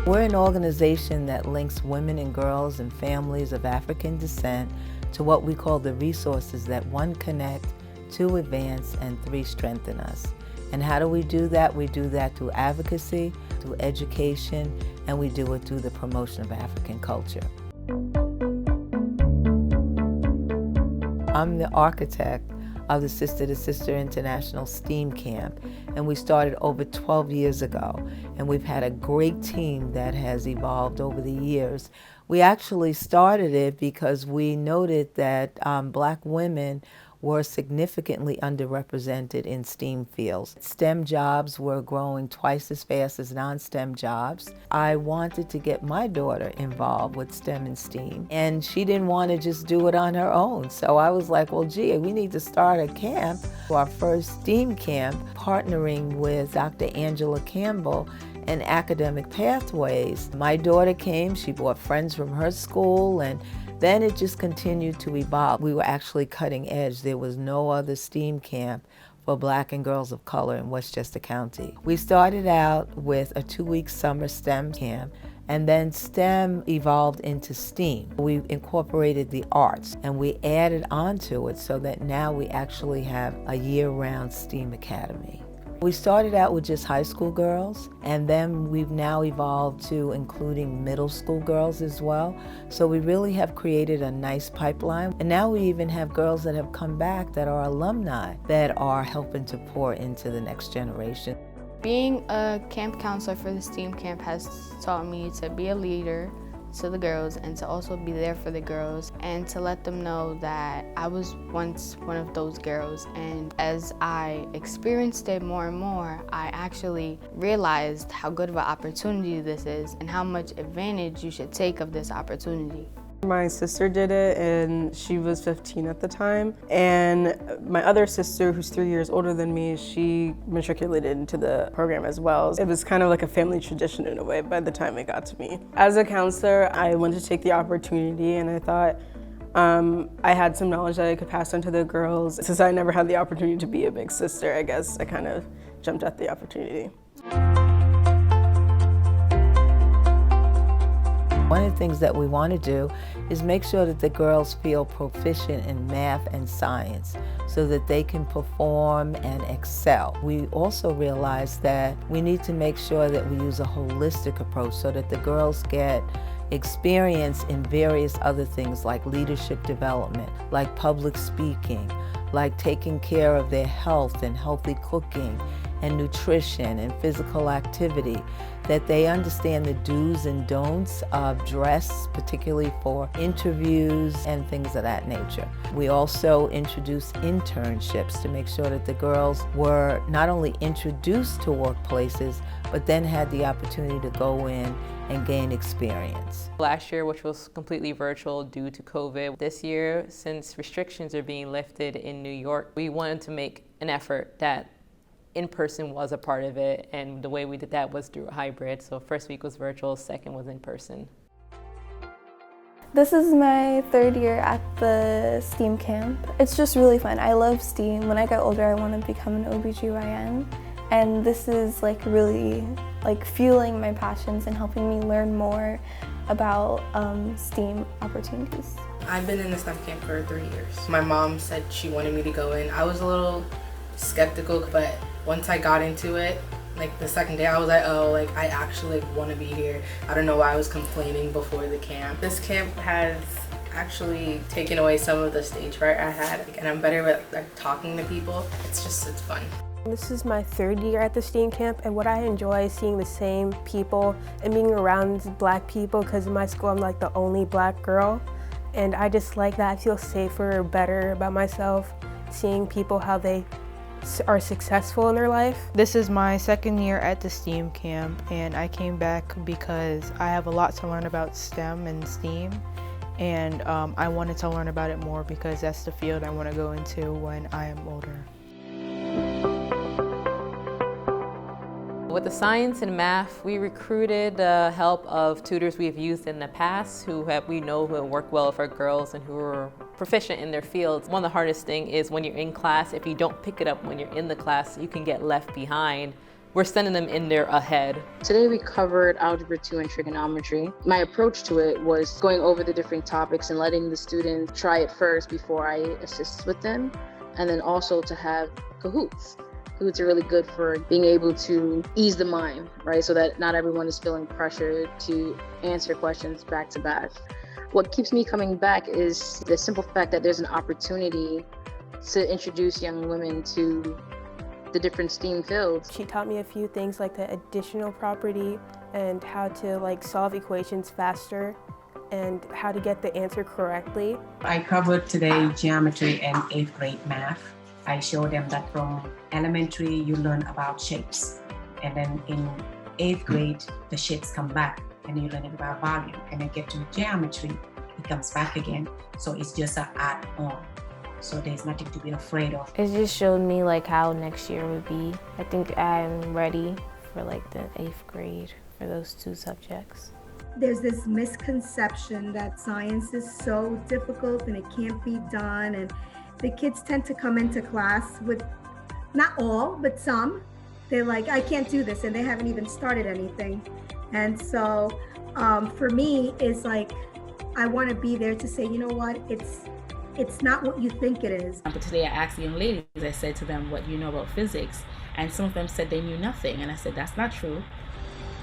We're an organization that links women and girls and families of African descent to what we call the resources that 1, connect, 2, advance, and 3, strengthen us. And how do we do that? We do that through advocacy, through education, and we do it through the promotion of African culture. I'm the architect of the Sister to Sister International STEAM Camp, and we started over 12 years ago, and we've had a great team that has evolved over the years. We actually started it because we noted that Black women were significantly underrepresented in STEAM fields. STEM jobs were growing twice as fast as non-STEM jobs. I wanted to get my daughter involved with STEM and STEAM, and she didn't want to just do it on her own. So I was like, well, gee, we need to start a camp, our first STEAM camp, partnering with Dr. Angela Campbell and Academic Pathways. My daughter came, she brought friends from her school, and then it just continued to evolve. We were actually cutting edge. There was no other STEAM camp for Black and girls of color in Westchester County. We started out with a 2-week summer STEM camp, and then STEM evolved into STEAM. We incorporated the arts, and we added onto it so that now we actually have a year-round STEAM academy. We started out with just high school girls, and then we've now evolved to including middle school girls as well. So we really have created a nice pipeline. And now we even have girls that have come back that are alumni that are helping to pour into the next generation. Being a camp counselor for the STEAM camp has taught me to be a leader to the girls and to also be there for the girls and to let them know that I was once one of those girls, and as I experienced it more and more, I actually realized how good of an opportunity this is and how much advantage you should take of this opportunity. My sister did it, and she was 15 at the time, and my other sister, who's 3 years older than me, she matriculated into the program as well. It was kind of like a family tradition in a way by the time it got to me. As a counselor, I wanted to take the opportunity, and I thought I had some knowledge that I could pass on to the girls. Since I never had the opportunity to be a big sister, I guess I kind of jumped at the opportunity. One of the things that we want to do is make sure that the girls feel proficient in math and science so that they can perform and excel. We also realize that we need to make sure that we use a holistic approach so that the girls get experience in various other things like leadership development, like public speaking, like taking care of their health and healthy cooking and nutrition and physical activity, that they understand the do's and don'ts of dress, particularly for interviews and things of that nature. We also introduced internships to make sure that the girls were not only introduced to workplaces, but then had the opportunity to go in and gain experience. Last year, which was completely virtual due to COVID. This year, since restrictions are being lifted in New York, we wanted to make an effort that in-person was a part of it, and the way we did that was through a hybrid. So first week was virtual, second was in person. This is my 3rd year at the STEAM camp. It's just really fun. I love STEAM. When I get older, I want to become an OBGYN. And this is really fueling my passions and helping me learn more about STEAM opportunities. I've been in the STEM camp for 3 years. My mom said she wanted me to go in. I was a little skeptical, but once I got into it, the second day I was like, oh, I actually want to be here. I don't know why I was complaining before the camp. This camp has actually taken away some of the stage fright I had, and I'm better with talking to people. It's fun. This is my 3rd year at the STEAM camp, and what I enjoy is seeing the same people and being around Black people, because in my school I'm the only Black girl, and I just like that. I feel safer, better about myself, seeing people how they are successful in their life. This is my 2nd year at the STEAM camp, and I came back because I have a lot to learn about STEM and STEAM, and I wanted to learn about it more because that's the field I want to go into when I am older. With the science and math, we recruited the help of tutors we've used in the past who we know work well for girls and who are proficient in their fields. One of the hardest things is when you're in class, if you don't pick it up when you're in the class, you can get left behind we're sending them in there ahead. Today we covered Algebra 2 and trigonometry. My approach to it was going over the different topics and letting the students try it first before I assist with them, and then also to have Kahoots. Kahoots are really good for being able to ease the mind, right? So that not everyone is feeling pressure to answer questions back to back. What keeps me coming back is the simple fact that there's an opportunity to introduce young women to the different STEAM fields. She taught me a few things like the additional property and how to like solve equations faster and how to get the answer correctly. I covered today geometry and 8th grade math. I showed them that from elementary you learn about shapes, and then in 8th grade the shapes come back and you learn about volume, and then get to geometry, it comes back again. So it's just an add-on. So there's nothing to be afraid of. It just showed me like how next year would be. I think I'm ready for like the 8th grade for those 2 subjects. There's this misconception that science is so difficult and it can't be done, and the kids tend to come into class with, not all, but some, they're like, I can't do this, and they haven't even started anything. And so for me, it's like, I want to be there to say, you know what, it's not what you think it is. But today I asked the young ladies, I said to them, what do you know about physics? And some of them said they knew nothing. And I said, that's not true.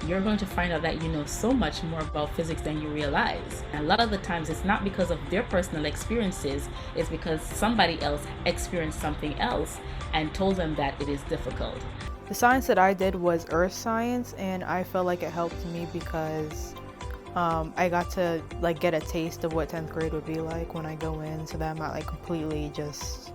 You're going to find out that you know so much more about physics than you realize. And a lot of the times it's not because of their personal experiences, it's because somebody else experienced something else and told them that it is difficult. The science that I did was earth science, and I felt like it helped me because I got to like get a taste of what 10th grade would be like when I go in, so that I'm not like completely just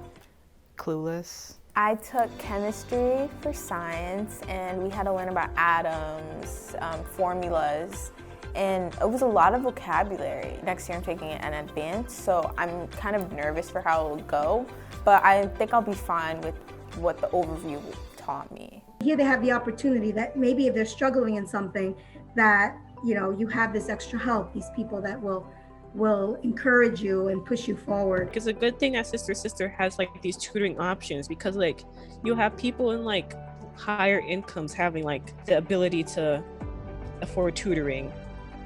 clueless. I took chemistry for science, and we had to learn about atoms, formulas, and it was a lot of vocabulary. Next year I'm taking it in advanced, so I'm kind of nervous for how it will go, but I think I'll be fine with what the overview taught me. Here they have the opportunity that maybe if they're struggling in something, that you know, you have this extra help, these people that will encourage you and push you forward. It's a good thing that Sister has like these tutoring options, because like you have people in like higher incomes having like the ability to afford tutoring,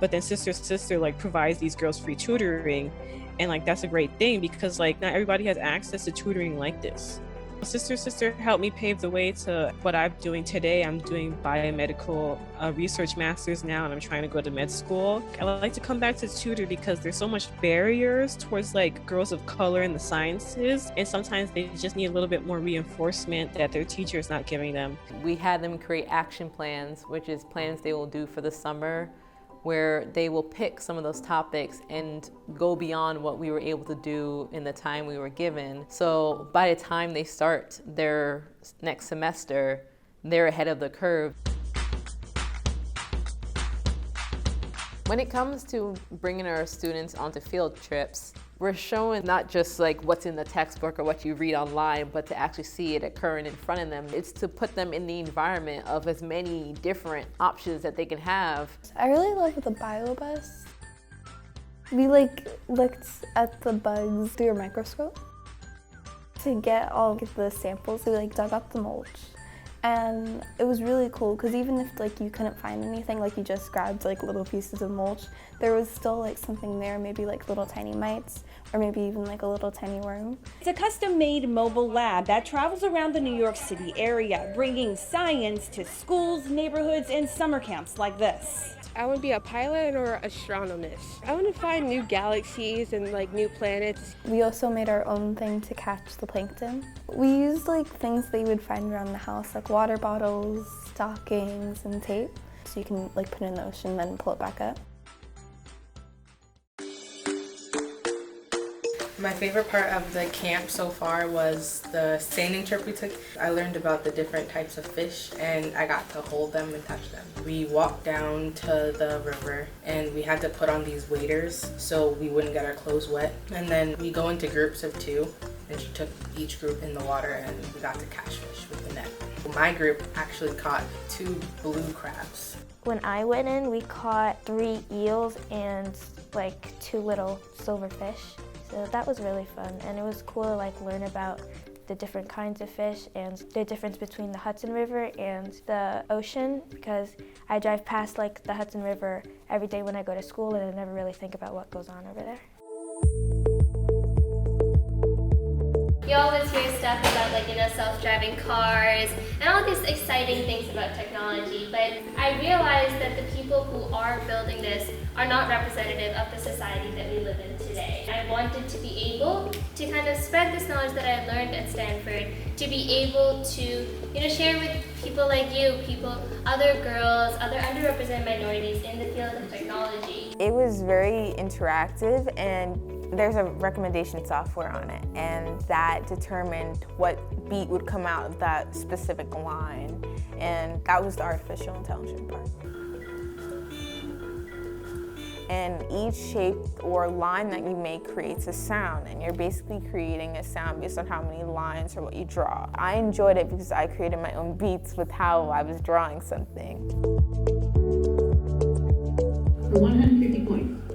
but then Sister like provides these girls free tutoring, and like that's a great thing because like not everybody has access to tutoring like this. Sister helped me pave the way to what I'm doing today. I'm doing biomedical research masters now, and I'm trying to go to med school. I like to come back to tutor because there's so much barriers towards like girls of color in the sciences, and sometimes they just need a little bit more reinforcement that their teacher is not giving them. We had them create action plans, which is plans they will do for the summer, where they will pick some of those topics and go beyond what we were able to do in the time we were given. So by the time they start their next semester, they're ahead of the curve. When it comes to bringing our students onto field trips, we're showing not just like what's in the textbook or what you read online, but to actually see it occurring in front of them. It's to put them in the environment of as many different options that they can have. I really love the biobus. We like looked at the bugs through a microscope. To get all of the samples, we like dug up the mulch. And it was really cool because even if like you couldn't find anything, like you just grabbed like little pieces of mulch, there was still like something there, maybe like little tiny mites or maybe even like a little tiny worm. It's a custom-made mobile lab that travels around the New York City area, bringing science to schools, neighborhoods, and summer camps like this. I want to be a pilot or astronomist. I want to find new galaxies and like new planets. We also made our own thing to catch the plankton. We used like things that you would find around the house, like water bottles, stockings, and tape. So you can like put it in the ocean and then pull it back up. My favorite part of the camp so far was the sailing trip we took. I learned about the different types of fish and I got to hold them and touch them. We walked down to the river and we had to put on these waders so we wouldn't get our clothes wet. And then we go into groups of 2 and she took each group in the water and we got to catch fish with the net. My group actually caught 2 blue crabs. When I went in, we caught 3 eels and like 2 little silverfish. So that was really fun, and it was cool to like learn about the different kinds of fish and the difference between the Hudson River and the ocean, because I drive past like the Hudson River every day when I go to school and I never really think about what goes on over there. You always hear stuff about like, self-driving cars and all these exciting things about technology, but I realized that the people who are building this are not representative of the society that we live in today. I wanted to be able to kind of spread this knowledge that I learned at Stanford, to be able to, share with people like you, other girls, other underrepresented minorities in the field of technology. It was very interactive, and there's a recommendation software on it, and that determined what beat would come out of that specific line, and that was the artificial intelligence part. And each shape or line that you make creates a sound, and you're basically creating a sound based on how many lines or what you draw. I enjoyed it because I created my own beats with how I was drawing something. For 150 points.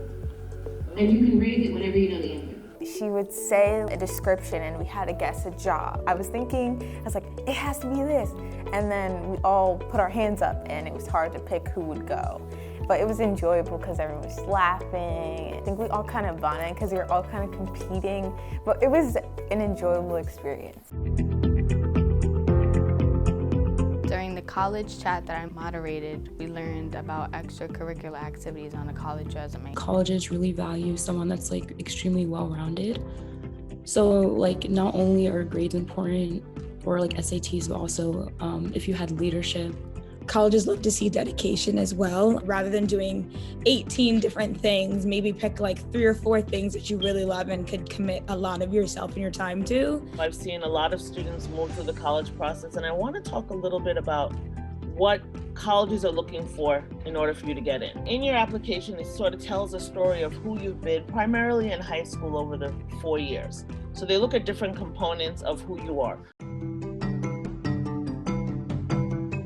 And you can raise it whenever you know the answer. She would say a description and we had to guess a job. I was like, it has to be this. And then we all put our hands up and it was hard to pick who would go. But it was enjoyable because everyone was laughing. I think we all kind of bonded because we were all kind of competing. But it was an enjoyable experience. During the college chat that I moderated, we learned about extracurricular activities on a college resume. Colleges really value someone that's extremely well-rounded. So not only are grades important for SATs, but also if you had leadership. Colleges love to see dedication as well. Rather than doing 18 different things, maybe pick 3 or 4 things that you really love and could commit a lot of yourself and your time to. I've seen a lot of students move through the college process, and I want to talk a little bit about what colleges are looking for in order for you to get in. In your application, it sort of tells a story of who you've been primarily in high school over the 4 years. So they look at different components of who you are.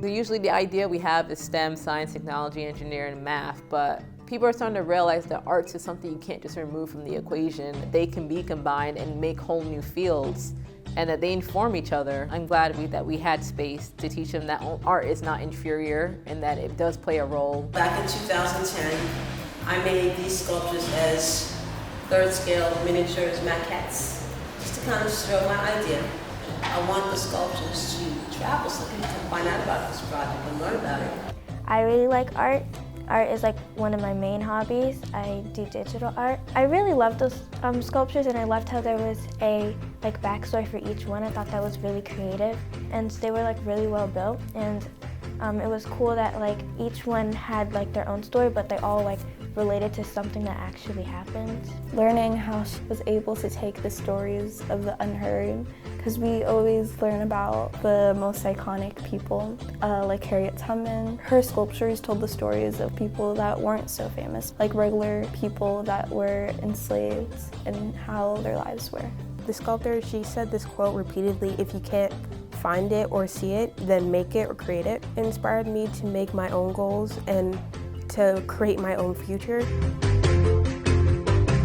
Usually the idea we have is STEM, science, technology, engineering, and math, but people are starting to realize that arts is something you can't just remove from the equation. They can be combined and make whole new fields, and that they inform each other. I'm glad that we had space to teach them that art is not inferior and that it does play a role. Back in 2010, I made these sculptures as third scale miniatures, maquettes, just to kind of show my idea. I want the sculptures to travel so people can find out about this project and learn about it. I really like art. Art is one of my main hobbies. I do digital art. I really love those sculptures, and I loved how there was a backstory for each one. I thought that was really creative, and they were really well built. And it was cool that each one had their own story, but they all related to something that actually happened. Learning how she was able to take the stories of the unheard, because we always learn about the most iconic people, like Harriet Tubman. Her sculptures told the stories of people that weren't so famous, like regular people that were enslaved and how their lives were. The sculptor, she said this quote repeatedly: if you can't find it or see it, then make it or create it. It inspired me to make my own goals and to create my own future.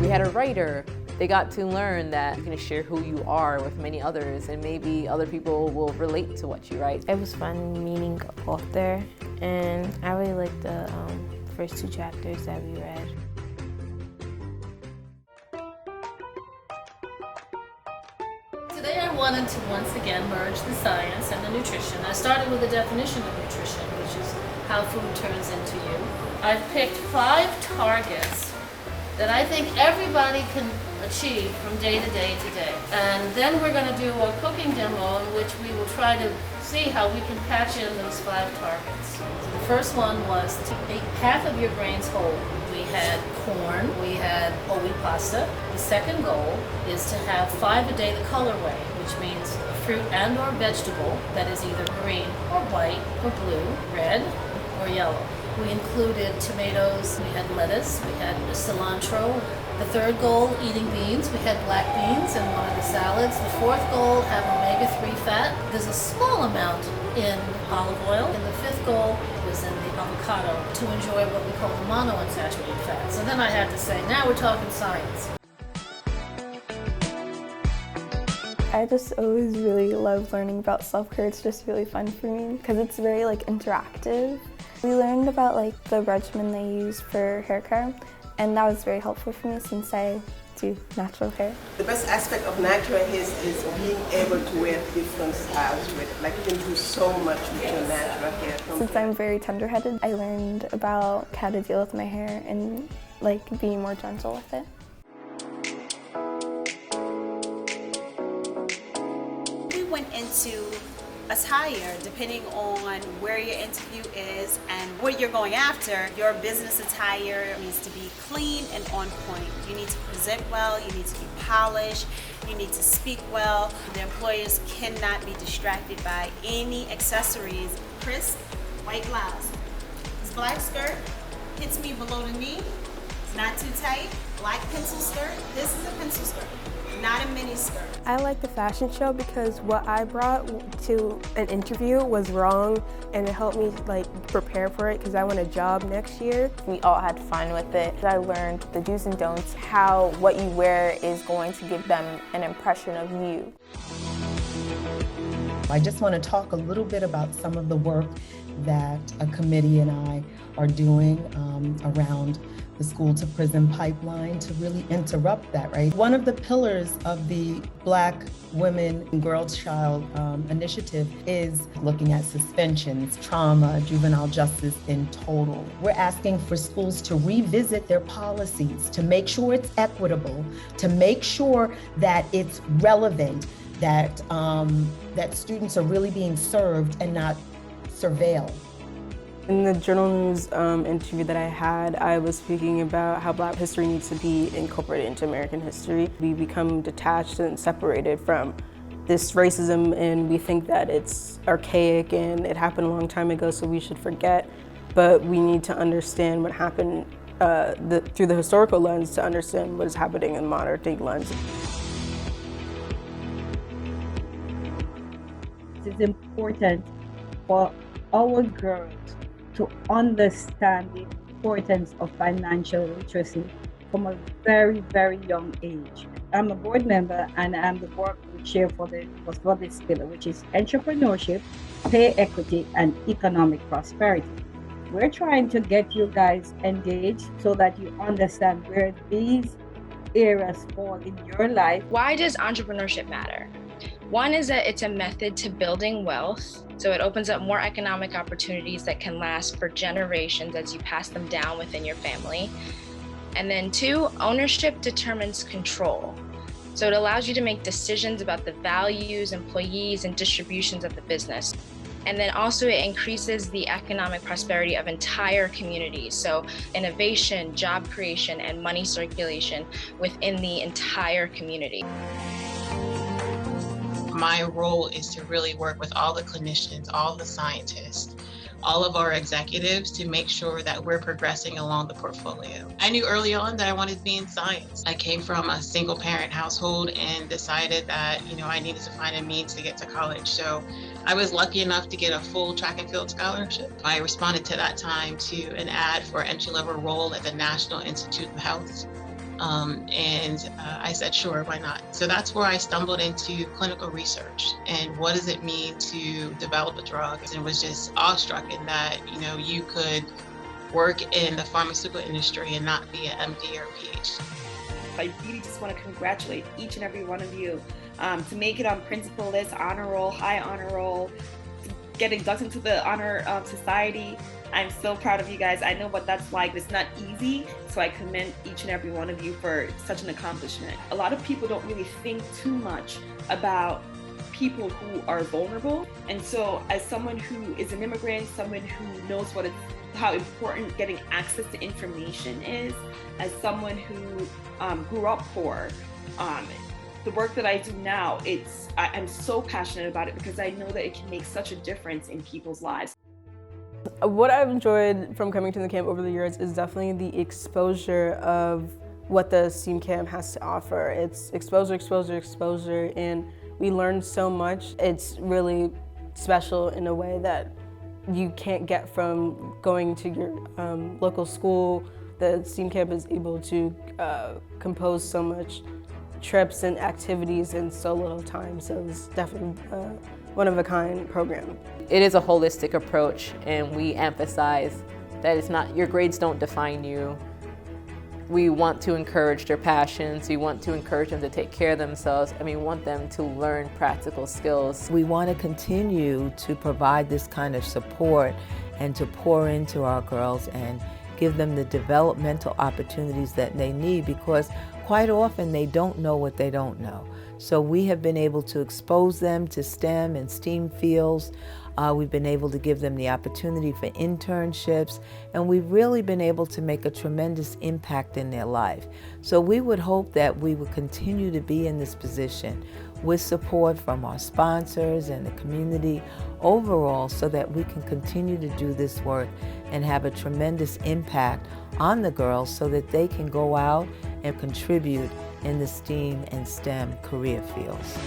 We had a writer. They got to learn that you're going to share who you are with many others, and maybe other people will relate to what you write. It was fun meeting an author, and I really liked the first 2 chapters that we read. Today I wanted to once again merge the science and the nutrition. I started with the definition of nutrition, which is how food turns into you. I've picked 5 targets that I think everybody can achieve from day to day to day. And then we're going to do a cooking demo in which we will try to see how we can patch in those 5 targets. So the first one was to make half of your grains whole. We had corn, we had whole wheat pasta. The second goal is to have 5 a day the colorway, which means a fruit and or vegetable that is either green or white or blue, red or yellow. We included tomatoes, we had lettuce, we had cilantro. The third goal, eating beans. We had black beans in one of the salads. The fourth goal, have omega-3 fat. There's a small amount in olive oil. And the 5th goal was in the avocado to enjoy what we call the monounsaturated fats. And then I had to say, now we're talking science. I just always really love learning about self-care. It's just really fun for me because it's very interactive. We learned about the regimen they use for hair care, and that was very helpful for me since I do natural hair. The best aspect of natural hair is being able to wear different styles with it. You can do so much with your natural hair. Since I'm very tender-headed, I learned about how to deal with my hair and being more gentle with it. We went into attire depending on where your interview is and what you're going after. Your business attire needs to be clean and on point. You need to present well, you need to be polished, you need to speak well. The employers cannot be distracted by any accessories. Crisp, white blouse. This black skirt hits me below the knee. It's not too tight. Black pencil skirt. This is a pencil skirt, not a mini skirt. I like the fashion show because what I brought to an interview was wrong, and it helped me prepare for it because I want a job next year. We all had fun with it. I learned the do's and don'ts, how what you wear is going to give them an impression of you. I just want to talk a little bit about some of the work that a committee and I are doing around the school to prison pipeline to really interrupt that, right? One of the pillars of the Black Women and Girls Child initiative is looking at suspensions, trauma, juvenile justice in total. We're asking for schools to revisit their policies, to make sure it's equitable, to make sure that it's relevant, that, that students are really being served and not surveilled. In the Journal News interview that I had, I was speaking about how Black history needs to be incorporated into American history. We become detached and separated from this racism, and we think that it's archaic and it happened a long time ago, so we should forget. But we need to understand what happened through the historical lens to understand what is happening in modern day lens. It's important for our girls to understand the importance of financial literacy from a very, very young age. I'm a board member and I'm the board chair for this pillar, which is entrepreneurship, pay equity, and economic prosperity. We're trying to get you guys engaged so that you understand where these areas fall in your life. Why does entrepreneurship matter? One is that it's a method to building wealth. So it opens up more economic opportunities that can last for generations as you pass them down within your family. And then two, ownership determines control. So it allows you to make decisions about the values, employees, and distributions of the business. And then also it increases the economic prosperity of entire communities. So innovation, job creation, and money circulation within the entire community. My role is to really work with all the clinicians, all the scientists, all of our executives to make sure that we're progressing along the portfolio. I knew early on that I wanted to be in science. I came from a single parent household and decided that, I needed to find a means to get to college. So I was lucky enough to get a full track and field scholarship. I responded to that time to an ad for an entry-level role at the National Institute of Health. I said, sure, why not? So that's where I stumbled into clinical research and what does it mean to develop a drug? And was just awestruck in that, you could work in the pharmaceutical industry and not be an MD or a PhD. I really just want to congratulate each and every one of you to make it on principal list, honor roll, high honor roll, to get inducted into the honor society. I'm so proud of you guys. I know what that's like. It's not easy, so I commend each and every one of you for such an accomplishment. A lot of people don't really think too much about people who are vulnerable. And so as someone who is an immigrant, someone who knows how important getting access to information is, as someone who grew up poor, the work that I do now, I'm so passionate about it because I know that it can make such a difference in people's lives. What I've enjoyed from coming to the camp over the years is definitely the exposure of what the STEAM camp has to offer. It's exposure, exposure, exposure, and we learn so much. It's really special in a way that you can't get from going to your local school. The STEAM camp is able to compose so much trips and activities in so little time. So it was definitely a one-of-a-kind program. It is a holistic approach, and we emphasize that it's not, your grades don't define you. We want to encourage their passions. We want to encourage them to take care of themselves, and we want them to learn practical skills. We want to continue to provide this kind of support and to pour into our girls and give them the developmental opportunities that they need, because quite often they don't know what they don't know. So we have been able to expose them to STEM and STEAM fields. We've been able to give them the opportunity for internships, and we've really been able to make a tremendous impact in their life. So we would hope that we would continue to be in this position with support from our sponsors and the community overall, so that we can continue to do this work and have a tremendous impact on the girls so that they can go out and contribute in the STEAM and STEM career fields.